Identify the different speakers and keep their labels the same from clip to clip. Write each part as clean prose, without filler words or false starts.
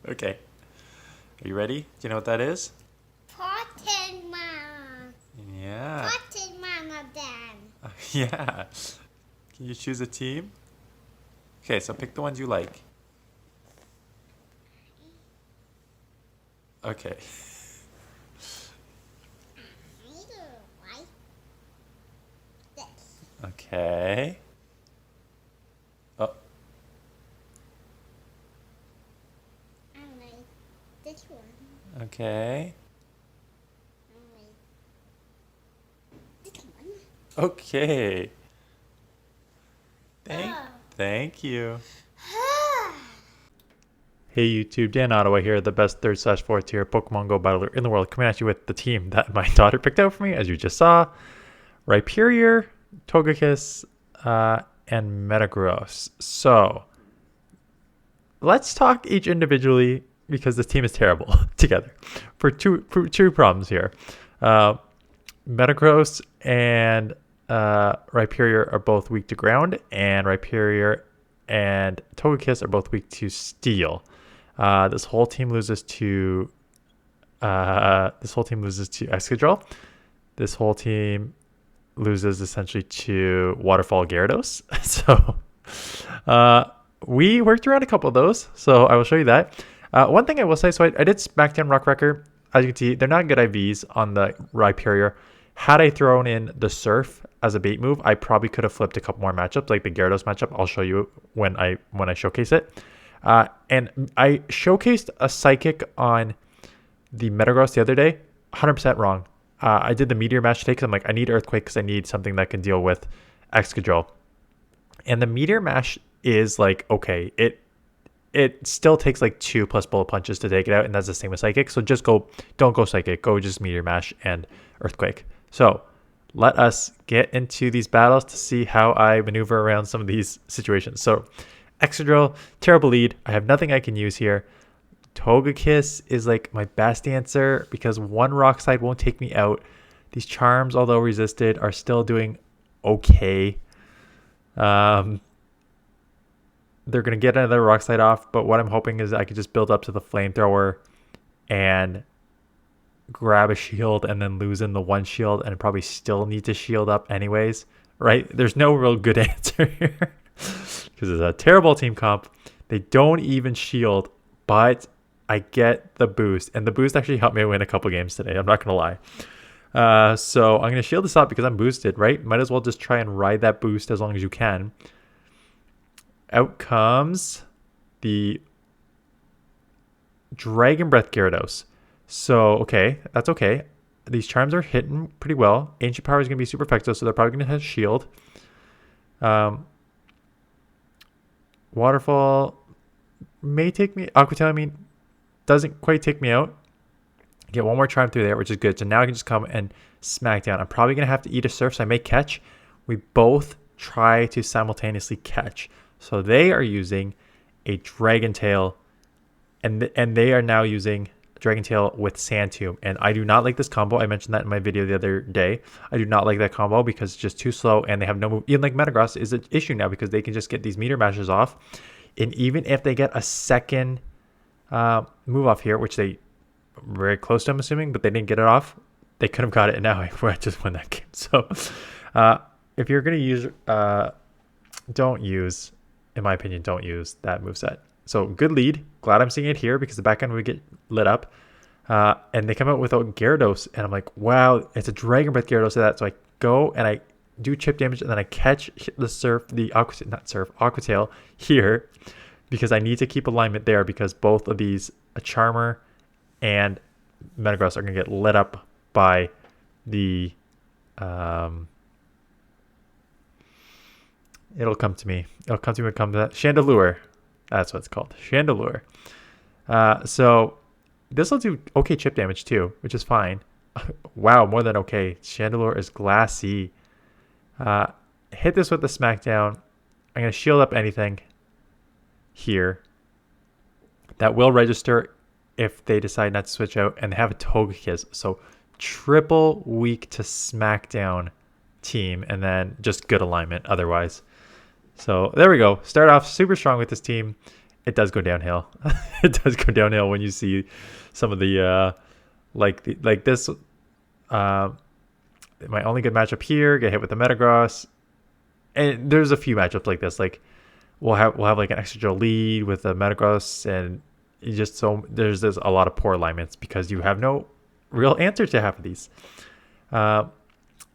Speaker 1: Okay. Are you ready? Do you know what that is?
Speaker 2: Potterman.
Speaker 1: Yeah.
Speaker 2: Potterman again.
Speaker 1: Yeah. Can you choose a team? Okay, so pick the ones you like. Okay.
Speaker 2: I don't like this.
Speaker 1: Okay. Oh,
Speaker 2: I like this one.
Speaker 1: okay.
Speaker 2: I like this one.
Speaker 1: Okay. Thank
Speaker 2: Oh.
Speaker 1: thank you. Hey YouTube, Dan Ottawa here, the best third slash fourth tier Pokemon Go battler in the world, coming at you with the team that my daughter picked out for me, as you just saw. Rhyperior, Togekiss, and Metagross. So, let's talk each individually because this team is terrible together for two problems here. Uh, Metagross and Rhyperior are both weak to ground, and Rhyperior and Togekiss are both weak to steel. This whole team loses to Excadrill. This whole team loses essentially to waterfall Gyarados. So uh, we worked around a couple of those, so I will show you that. One thing I will say, so I did Smackdown Rock Wrecker. As you can see, they're not good IVs on the Rhyperior. Had I thrown in the Surf as a bait move, I probably could have flipped a couple more matchups, like the Gyarados matchup. I'll show you when I showcase it. And I showcased a Psychic on the Metagross the other day. 100% wrong. I did the Meteor Mash today because I'm like, I need Earthquake because I need something that can deal with Excadrill. And the Meteor Mash is like, okay, it still takes like 2 plus bullet punches to take it out, and that's the same with Psychic. So just don't go Psychic, go just Meteor Mash and Earthquake. So let us get into these battles to see how I maneuver around some of these situations. So Excadrill, terrible lead. I have nothing I can use here. Togekiss is like my best answer because one Rock Slide won't take me out. These Charms, although resisted, are still doing okay. Um, they're going to get another Rock Slide off, but what I'm hoping is I could just build up to the Flamethrower and grab a shield and then lose in the one shield and probably still need to shield up anyways, right? There's no real good answer here because it's a terrible team comp. They don't even shield, but I get the boost, and the boost actually helped me win a couple games today. I'm not going to lie. So I'm going to shield this up because I'm boosted, right? Might as well just try and ride that boost as long as you can. Out comes the Dragon Breath Gyarados. So, okay, that's okay. These Charms are hitting pretty well. Ancient Power is going to be super effective, so they're probably going to have Shield. Waterfall may take me... Aqua Tail, I mean, doesn't quite take me out. Get one more Charm through there, which is good. So now I can just come and smack down. I'm probably going to have to eat a Surf, so I may catch. We both try to simultaneously catch. So they are using a Dragon Tail, and they are now using Dragon Tail with Sand Tomb. And I do not like this combo. I mentioned that in my video the other day. I do not like that combo because it's just too slow, and they have no move. Even like Metagross is an issue now because they can just get these Meteor Mashes off. And even if they get a second move off here, which they very close to, I'm assuming, but they didn't get it off, they could have got it, and now I just won that game. So if you're going to use, don't use, in my opinion, don't use that moveset. So good lead. Glad I'm seeing it here because the back end would get lit up. And they come out without Gyarados, and I'm like, wow, it's a Dragon Breath Gyarados to that. So I go and I do chip damage, and then I catch the Surf, Aqua Tail here because I need to keep alignment there because both of these, a Charmer and Metagross, are going to get lit up by the... it'll come to me. It'll come to me when it comes to that. Chandelure. That's what it's called. Chandelure. So this will do okay chip damage too, which is fine. Wow, more than okay. Chandelure is glassy. Hit this with the Smackdown. I'm going to shield up anything here. That will register if they decide not to switch out, and they have a Togekiss. So triple weak to Smackdown team, and then just good alignment otherwise. So there we go. Start off super strong with this team. it does go downhill. It does go downhill when you see some of the like this. My only good matchup here, get hit with the metagross, and there's a few matchups like this. Like we'll have like an extra lead with the metagross, and you just there's a lot of poor alignments because you have no real answer to half of these.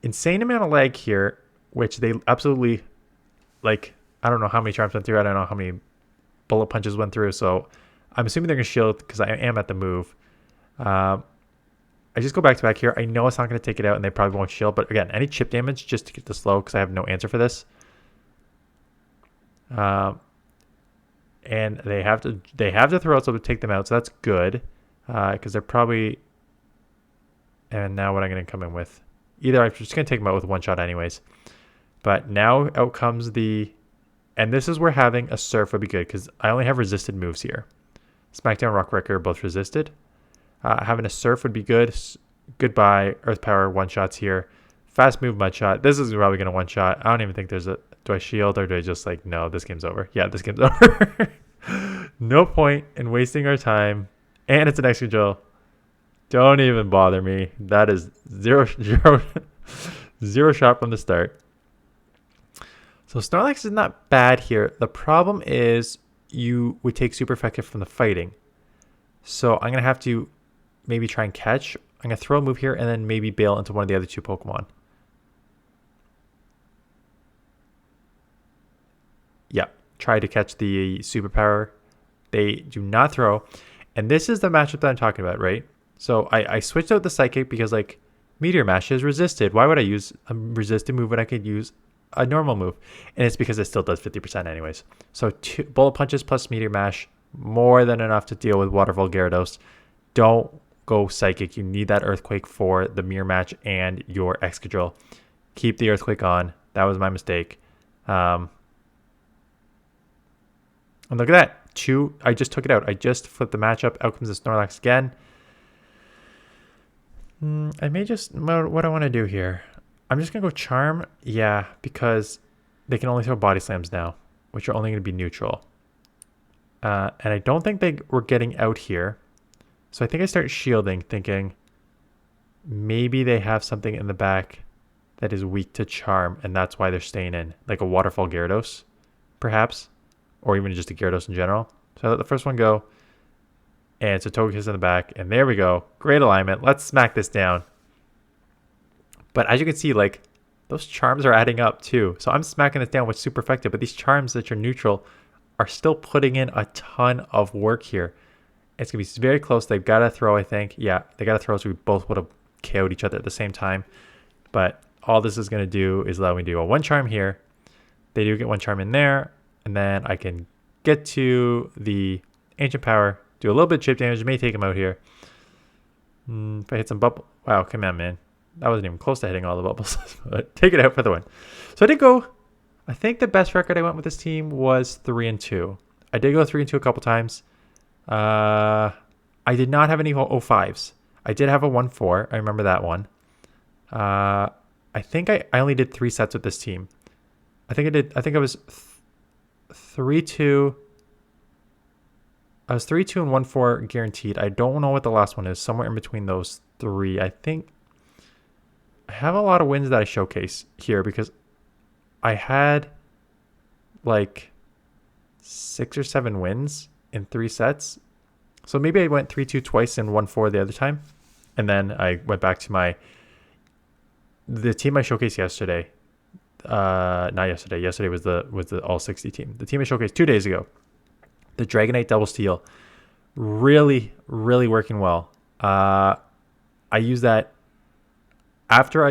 Speaker 1: Insane amount of lag here, which they absolutely like. I don't know how many charms went through. I don't know how many bullet punches went through. So I'm assuming they're gonna shield because I am at the move. I just go back to back here. I know it's not going to take it out, and they probably won't shield. But again, any chip damage just to get the slow because I have no answer for this. And they have to throw out so to take them out, so that's good because they're probably. And now what I'm going to come in with, either I'm just going to take them out with one shot anyways. But now out comes and this is where having a surf would be good because I only have resisted moves here. Smackdown, Rock Wrecker are both resisted. Having a surf would be good. Goodbye, Earth Power, one shots here. Fast move, mud shot. This is probably going to one shot. I don't even think there's a. Do I shield or do I just like, no, this game's over? Yeah, this game's over. No point in wasting our time. And it's an excadrill. Don't even bother me. That is zero shot from the start. So Snorlax is not bad here. The problem is you would take super effective from the fighting. So I'm going to have to maybe try and catch. I'm going to throw a move here and then maybe bail into one of the other two Pokemon. Yeah, try to catch the superpower. They do not throw. And this is the matchup that I'm talking about, right? So I switched out the Psychic because like Meteor Mash is resisted. Why would I use a resisted move when I could use a normal move? And it's because it still does 50% anyways. So Bullet Punches plus Meteor Mash, more than enough to deal with Waterfall Gyarados. Don't go Psychic. You need that Earthquake for the Mirror Match and your Excadrill. Keep the Earthquake on. That was my mistake. And look at that. I just took it out. I just flipped the matchup. Out comes the Snorlax again. I may just... What I want to do here. I'm just going to go Charm. Yeah, because they can only throw Body Slams now, which are only going to be neutral. And I don't think they were getting out here. So I think I start shielding, thinking maybe they have something in the back that is weak to Charm, and that's why they're staying in. Like a Waterfall Gyarados, perhaps. Or even just a Gyarados in general. So I let the first one go. And it's a Togekiss in the back. And there we go. Great alignment. Let's smack this down. But as you can see, like, those charms are adding up too. So I'm smacking this down with super effective. But these charms that are neutral are still putting in a ton of work here. It's going to be very close. They've got to throw, I think. Yeah, they got to throw so we both would have KO'd each other at the same time. But all this is going to do is allow me to do a one charm here. They do get one charm in there. And then I can get to the Ancient Power, do a little bit of chip damage, may take him out here. If I hit some bubble, wow, come on, man. That wasn't even close to hitting all the bubbles. But take it out for the win. So I did go, I think the best record I went with this team was 3-2. I did go 3-2 a couple times. I did not have any 05s. I did have a 1-4. I remember that one. I think I only did 3 sets with this team. I think I was 3-2. I was 3-2 and 1-4 guaranteed. I don't know what the last one is. Somewhere in between those 3. I think I have a lot of wins that I showcase here because I had like 6 or 7 wins in 3 sets. So maybe I went 3-2 twice and 1-4 the other time. And then I went back to the team I showcased yesterday. Not yesterday. Yesterday was the all 60 team. The team I showcased 2 days ago. The Dragonite Double Steel. Really, really working well. I use that after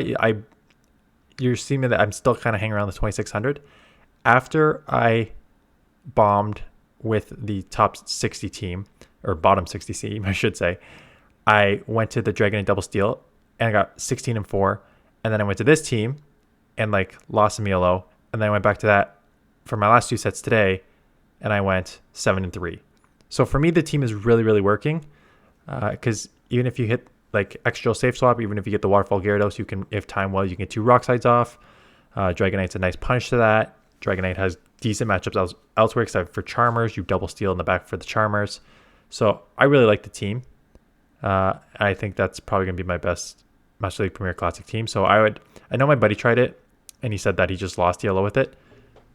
Speaker 1: you're seeing that I'm still kind of hanging around the 2600. After I bombed with the top 60 team, or bottom 60 team, I should say, I went to the Dragonite Double Steel and I got 16-4. And then I went to this team and like lost a Mielo. And then I went back to that for my last 2 sets today and I went 7-3. So for me, the team is really, really working because even if you hit like extra safe swap, even if you get the Waterfall Gyarados, you can, if time well, you can get 2 Rock Slides off. Dragonite's a nice punch to that. Dragonite has decent matchups elsewhere except for Charmers. You double steal in the back for the Charmers. So I really like the team. I think that's probably going to be my best Master League Premier Classic team. So I know my buddy tried it, and he said that he just lost yellow with it.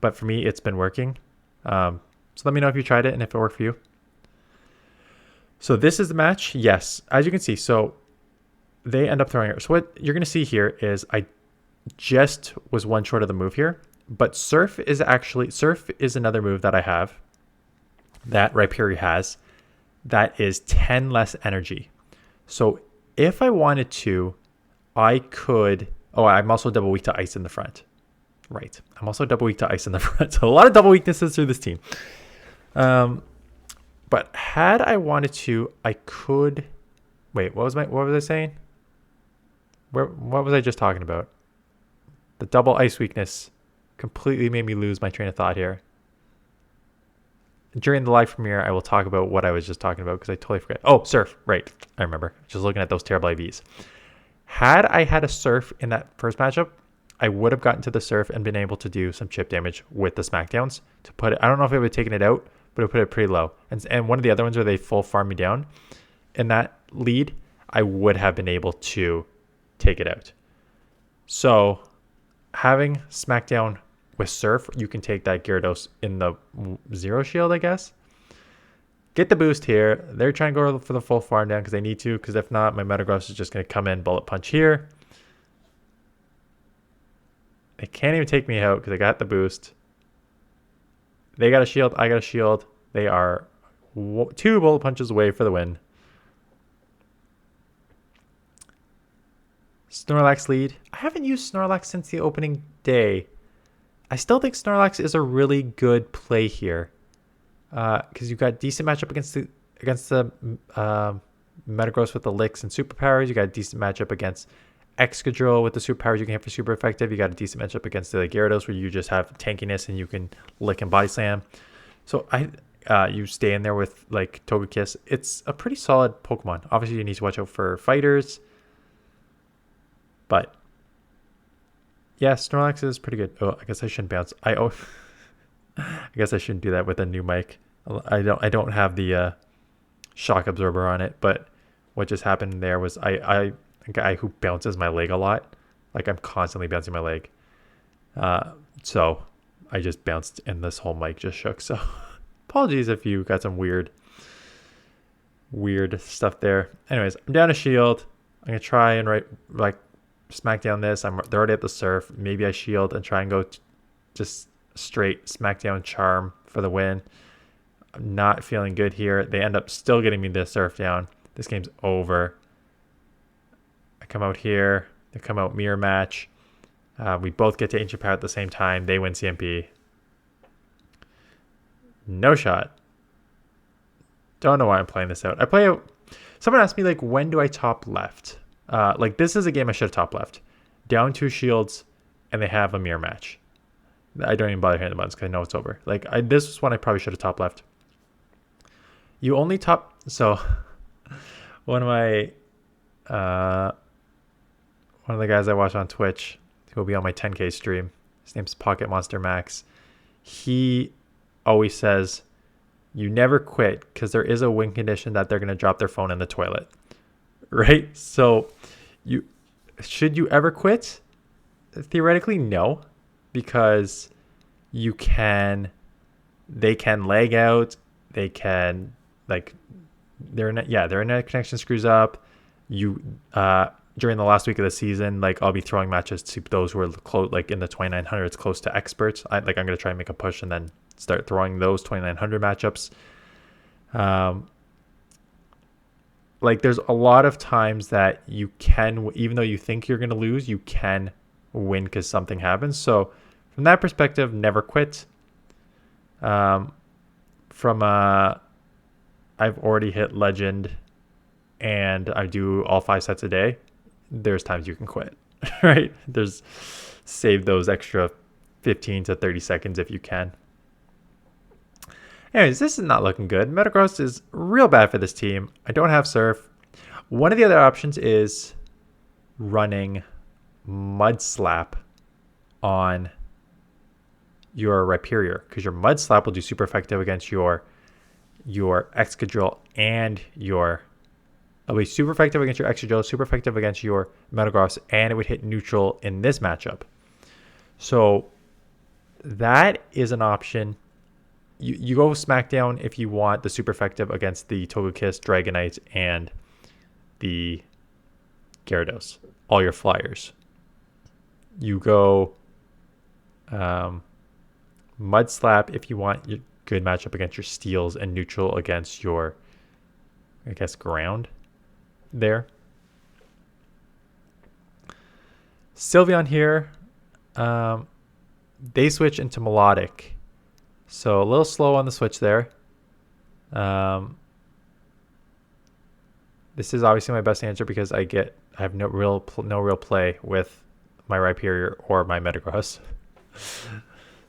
Speaker 1: But for me, it's been working. So let me know if you tried it and if it worked for you. So this is the match. Yes, as you can see. So they end up throwing it. So what you're going to see here is I just was one short of the move here. But Surf is another move that I have that Rhyperior has that is 10 less energy. So if I wanted to, I could... Oh, I'm also double weak to ice in the front. Right. I'm also double weak to ice in the front. So a lot of double weaknesses through this team. But had I wanted to, I could... Wait, what was I saying? What was I just talking about? The double ice weakness completely made me lose my train of thought here. During the live premiere, I will talk about what I was just talking about because I totally forgot. Oh, Surf. Right. I remember. Just looking at those terrible IVs. Had I had a Surf in that first matchup, I would have gotten to the Surf and been able to do some chip damage with the Smackdowns to put it. I don't know if it would have taken it out, but it would put it pretty low. And one of the other ones where they full farm me down in that lead, I would have been able to take it out. So having Smackdown with Surf, you can take that Gyarados in the 0 shield, I guess. Get the boost here. They're trying to go for the full farm down because they need to, because if not, my metagross is just going to come in, bullet punch here. They can't even take me out because I got the boost. They got a shield. I got a shield. They are 2 bullet punches away for the win. Snorlax lead. I haven't used Snorlax since the opening day. I still think Snorlax is a really good play here. Because you've got decent matchup against the Metagross with the licks and superpowers. You got a decent matchup against Excadrill with the superpowers you can hit for super effective. You got a decent matchup against the Gyarados where you just have tankiness and you can lick and body slam. So you stay in there with like Togekiss. It's a pretty solid Pokemon. Obviously you need to watch out for fighters. But yeah, Snorlax is pretty good. Oh, I guess I shouldn't bounce. I guess I shouldn't do that with a new mic. I don't have the shock absorber on it, but what just happened there was I a guy who bounces my leg a lot. Like I'm constantly bouncing my leg. So I just bounced and this whole mic just shook. So apologies if you got some weird stuff there. Anyways, I'm down a shield. I'm gonna try and smack down this. They're already at the Surf. Maybe I shield and try and go just straight smackdown charm for the win. I'm not feeling good here. They end up still getting me the Surf down. This game's over. I come out here. They come out mirror match. We both get to Ancient Power at the same time. They win CMP. No shot. Don't know why I'm playing this out. Someone asked me, like, when do I top left? This is a game I should have top left. Down 2 shields, and they have a mirror match. I don't even bother hitting the buttons because I know it's over. This was one I probably should have top left. You only top... So, one of the guys I watch on Twitch, who will be on my 10K stream, his name's Pocket Monster Max. He always says, you never quit because there is a win condition that they're going to drop their phone in the toilet. Right? So, should you ever quit? Theoretically, no. Because they can lag out, they can their internet connection screws up. During the last week of the season, I'll be throwing matches to those who are close, in the 2900s, close to experts. I'm gonna try and make a push and then start throwing those 2900 matchups. There's a lot of times that you can, even though you think you're gonna lose, you can win because something happens. So from that perspective, never quit. I've already hit legend and I do all 5 sets a day. There's times you can quit, right? Save those extra 15 to 30 seconds if you can. Anyways, this is not looking good. Metagross is real bad for this team. I don't have Surf. One of the other options is running Mud Slap on your Rhyperior, because your Mud Slap will do super effective against your excadrill and your... It'll be super effective against your excadrill, super effective against your metagross, and it would hit neutral in this matchup. So that is an option. You go Smackdown if you want the super effective against the Togekiss, Dragonite, and the Gyarados, all your flyers. You go Mud Slap if you want your good matchup against your Steels and neutral against your, I guess, ground there. Sylveon here, they switch into Melodic. So a little slow on the switch there. This is obviously my best answer because I have no real play with my Rhyperior or my Metagross.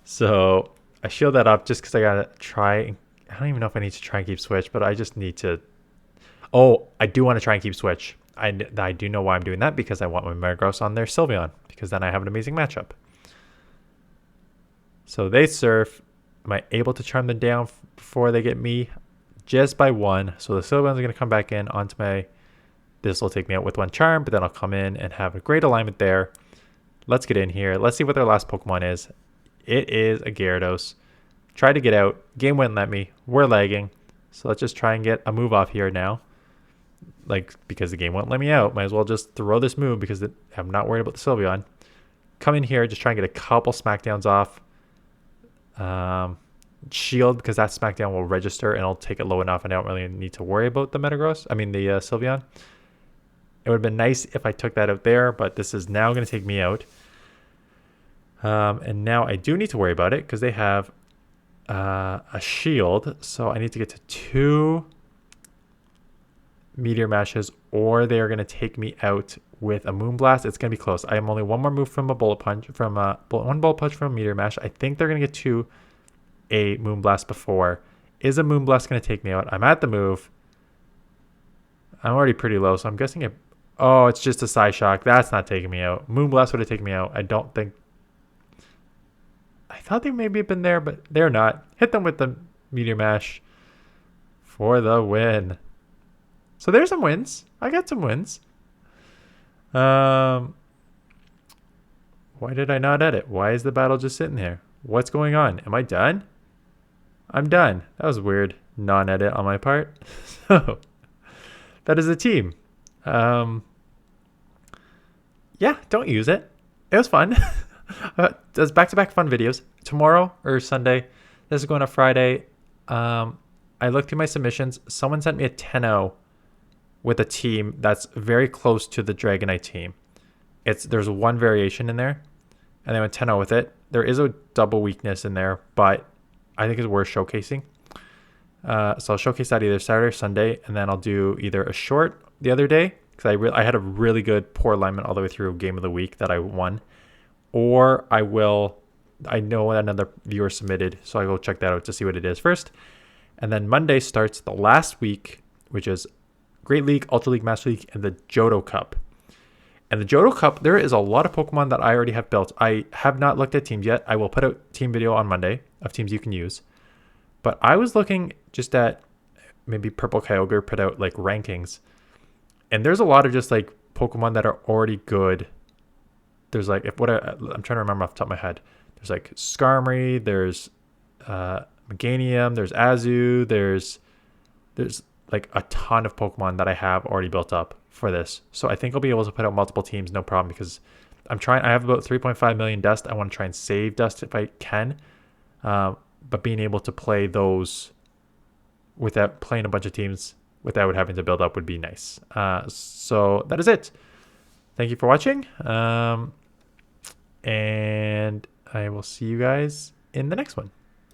Speaker 1: So I shield that up just because I gotta try. I don't even know if I need to try and keep switch, but I just need to. Oh, I do want to try and keep switch. I do know why I'm doing that, because I want my Metagross on their Sylveon, because then I have an amazing matchup. So they surf. Am I able to charm them down before they get me? Just by one. So the Sylveons are going to come back in onto my... This will take me out with one charm, but then I'll come in and have a great alignment there. Let's get in here. Let's see what their last Pokemon is. It is a Gyarados. Tried to get out. Game wouldn't let me. We're lagging. So let's just try and get a move off here now. Like, because the game won't let me out, might as well just throw this move because I'm not worried about the Sylveon. Come in here, just try and get a couple Smackdowns off. Shield, because that Smackdown will register and I'll take it low enough and I don't really need to worry about the Metagross. I mean the Sylveon. It would have been nice if I took that out there, but this is now going to take me out. And now I do need to worry about it because they have a shield. So I need to get to 2 Meteor Mashes, or they are going to take me out with a Moonblast. It's going to be close. I am only one more move from a Bullet Punch, one Bullet Punch from a Meteor Mash. I think they're going to get to a Moonblast before. Is a Moonblast going to take me out? I'm at the move. I'm already pretty low, so I'm guessing it... Oh, it's just a Psyshock. That's not taking me out. Moonblast would have taken me out. I don't think... I thought they maybe have been there, but they're not. Hit them with the Meteor Mash for the win. So there's some wins. I got some wins. Why did I not edit? Why is the battle just sitting there? What's going on? Am I done? I'm done. That was weird. Non-edit on my part. So that is a team. Yeah, don't use it. It was fun. There's back-to-back fun videos. Tomorrow or Sunday. This is going up Friday. I looked through my submissions. Someone sent me a 10-0 with a team that's very close to the Dragonite team. There's one variation in there, and they went 10-0 with it. There is a double weakness in there, but I think it's worth showcasing. So I'll showcase that either Saturday or Sunday, and then I'll do either a short the other day, because I had a really good poor alignment all the way through Game of the Week that I won, or I know another viewer submitted, so I go check that out to see what it is first. And then Monday starts the last week, which is Great League, Ultra League, Master League, and the Johto Cup. And the Johto Cup, there is a lot of Pokemon that I already have built. I have not looked at teams yet. I will put out team video on Monday of teams you can use. But I was looking just at maybe Purple Kyogre put out like rankings. And there's a lot of just like Pokemon that are already good. There's like, I'm trying to remember off the top of my head. There's like Skarmory, there's Meganium, there's Azu, there's like a ton of Pokemon that I have already built up for this. So I think I'll be able to put out multiple teams, no problem, because I have about 3.5 million dust. I want to try and save dust if I can. But being able to play those without playing a bunch of teams without having to build up would be nice. So that is it. Thank you for watching. And I will see you guys in the next one.